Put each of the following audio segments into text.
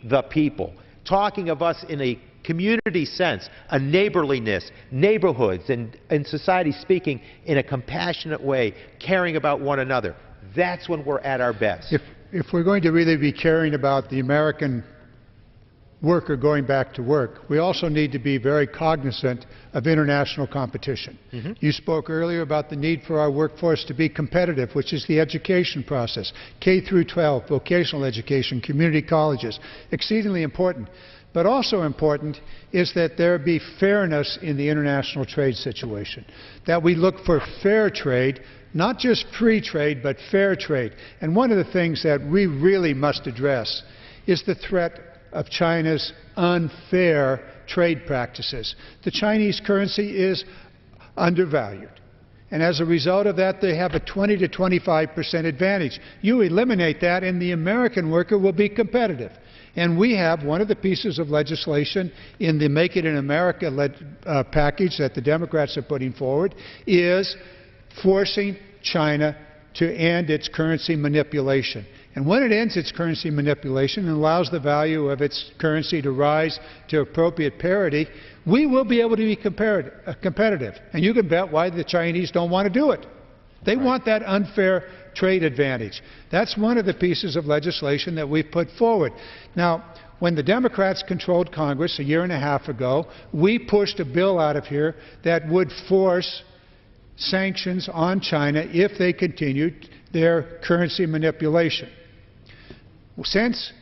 the people, talking of us in a community sense, a neighborliness, neighborhoods, and society speaking in a compassionate way, caring about one another. That's when we're at our best. If we're going to really be caring about the American worker going back to work, we also need to be very cognizant of international competition. You spoke earlier about the need for our workforce to be competitive, which is the education process, K through 12, vocational education, community colleges, exceedingly important. But also important is that there be fairness in the international trade situation, that we look for fair trade, not just free trade, but fair trade. And one of the things that we really must address is the threat of China's unfair trade practices. The Chinese currency is undervalued, and as a result of that, they have a 20 to 25% advantage. You eliminate that, and the American worker will be competitive. And we have one of the pieces of legislation in the Make It in America package that the Democrats are putting forward is forcing China to end its currency manipulation. And when it ends its currency manipulation and allows the value of its currency to rise to appropriate parity, we will be able to be competitive. And you can bet why the Chinese don't want to do it. They want that unfair trade advantage. That's one of the pieces of legislation that we've put forward. Now, when the Democrats controlled Congress a year and a half ago, we pushed a bill out of here that would force sanctions on China if they continued their currency manipulation. Since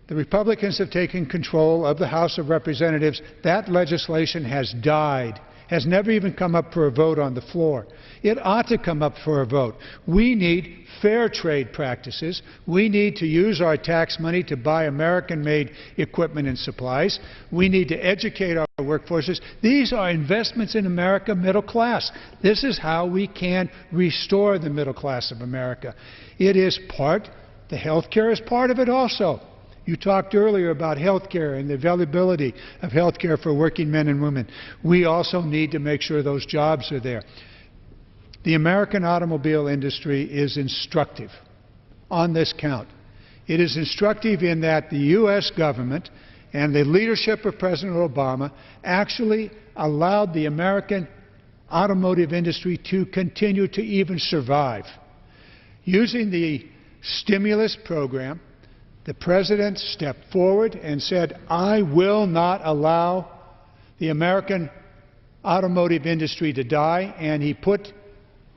the Republicans have taken control of the House of Representatives, that legislation has died, has never even come up for a vote on the floor. It ought to come up for a vote. We need fair trade practices. We need to use our tax money to buy American-made equipment and supplies. We need to educate our workforces. These are investments in America middle class. This is how we can restore the middle class of America. It is part, the health care is part of it also. You talked earlier about health care and the availability of health care for working men and women. We also need to make sure those jobs are there. The American automobile industry is instructive on this count. It is instructive in that the U.S. government and the leadership of President Obama actually allowed the American automotive industry to continue to even survive. Using the stimulus program, the President stepped forward and said, I will not allow the American automotive industry to die, and he put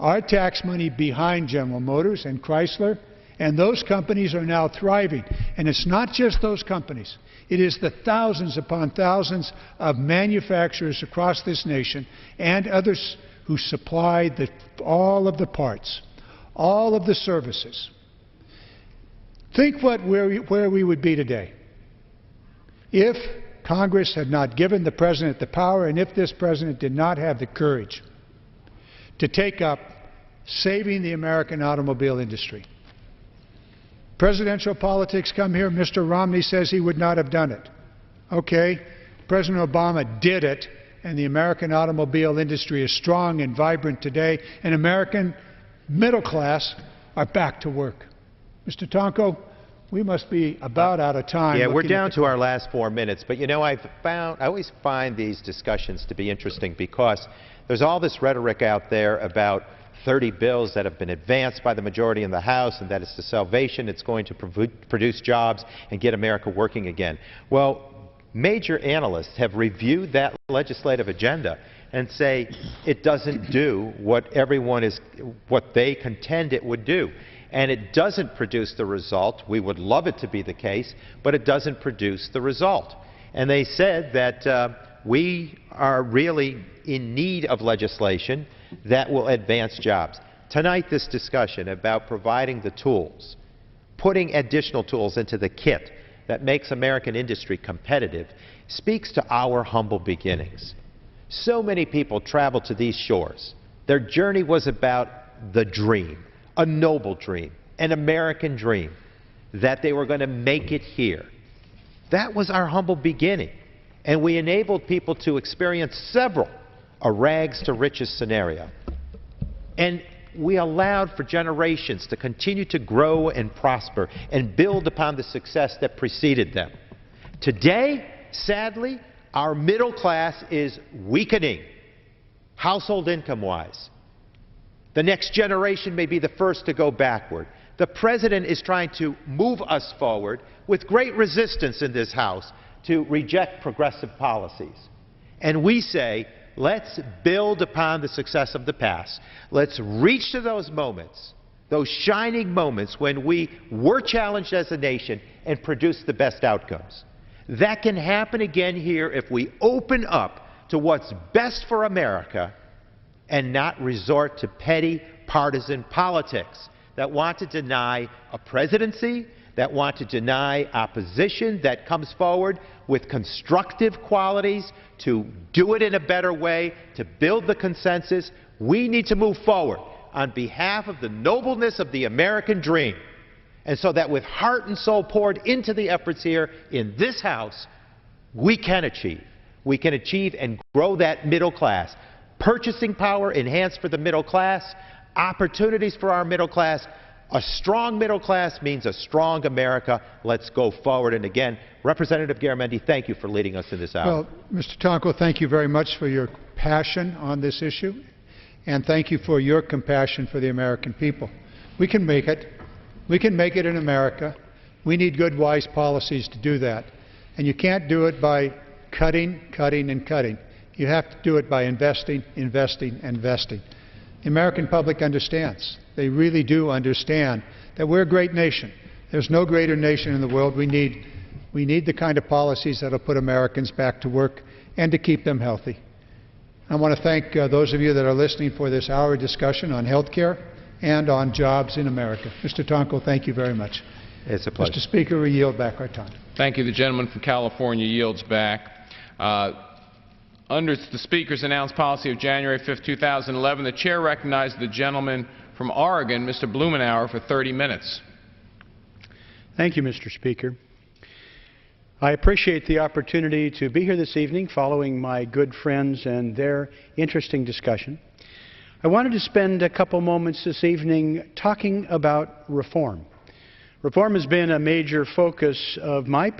our tax money behind General Motors and Chrysler, and those companies are now thriving. And it's not just those companies. It is the thousands upon thousands of manufacturers across this nation and others who supply all of the parts, all of the services. Think where we would be today if Congress had not given the President the power, and if this President did not have the courage to take up saving the American automobile industry. Presidential politics come here. Mr. Romney says he would not have done it. Okay, President Obama did it, and the American automobile industry is strong and vibrant today, and American middle class are back to work. Mr. Tonko, we must be about out of time. Yeah, we're down to our last 4 minutes. But, you know, I always find these discussions to be interesting because there's all this rhetoric out there about 30 bills that have been advanced by the majority in the House, and that it's the salvation, it's going to produce jobs and get America working again. Well, major analysts have reviewed that legislative agenda and say it doesn't do what they contend it would do. And it doesn't produce the result. We would love it to be the case, but it doesn't produce the result. And they said that we are really in need of legislation that will advance jobs. Tonight, this discussion about providing the tools, putting additional tools into the kit that makes American industry competitive, speaks to our humble beginnings. So many people traveled to these shores. Their journey was about the dream. A noble dream, an American dream, that they were going to make it here. That was our humble beginning. And we enabled people to experience a rags to riches scenario. And we allowed for generations to continue to grow and prosper and build upon the success that preceded them. Today, sadly, our middle class is weakening, household income-wise. The next generation may be the first to go backward. The President is trying to move us forward with great resistance in this House to reject progressive policies. And we say, let's build upon the success of the past. Let's reach to those moments, those shining moments when we were challenged as a nation and produced the best outcomes. That can happen again here if we open up to what's best for America and not resort to petty partisan politics that want to deny a presidency, that want to deny opposition that comes forward with constructive qualities to do it in a better way, to build the consensus. We need to move forward on behalf of the nobleness of the American dream. And so that with heart and soul poured into the efforts here in this House, we can achieve. We can achieve and grow that middle class. Purchasing power enhanced for the middle class, opportunities for our middle class. A strong middle class means a strong America. Let's go forward. And again, Representative Garamendi, thank you for leading us in this hour. Well, Mr. Tonko, thank you very much for your passion on this issue, and thank you for your compassion for the American people. We can make it. We can make it in America. We need good, wise policies to do that. And you can't do it by cutting, cutting, and cutting. You have to do it by investing, investing, investing. The American public understands. They really do understand that we're a great nation. There's no greater nation in the world. We need the kind of policies that will put Americans back to work and to keep them healthy. I want to thank those of you that are listening for this hour discussion on health care and on jobs in America. Mr. Tonko, thank you very much. It's a pleasure. Mr. Speaker, we yield back our time. Thank you. The gentleman from California yields back. Under the Speaker's announced policy of January 5, 2011, the Chair recognizes the gentleman from Oregon, Mr. Blumenauer, for 30 minutes. Thank you, Mr. Speaker. I appreciate the opportunity to be here this evening following my good friends and their interesting discussion. I wanted to spend a couple moments this evening talking about reform. Reform has been a major focus of my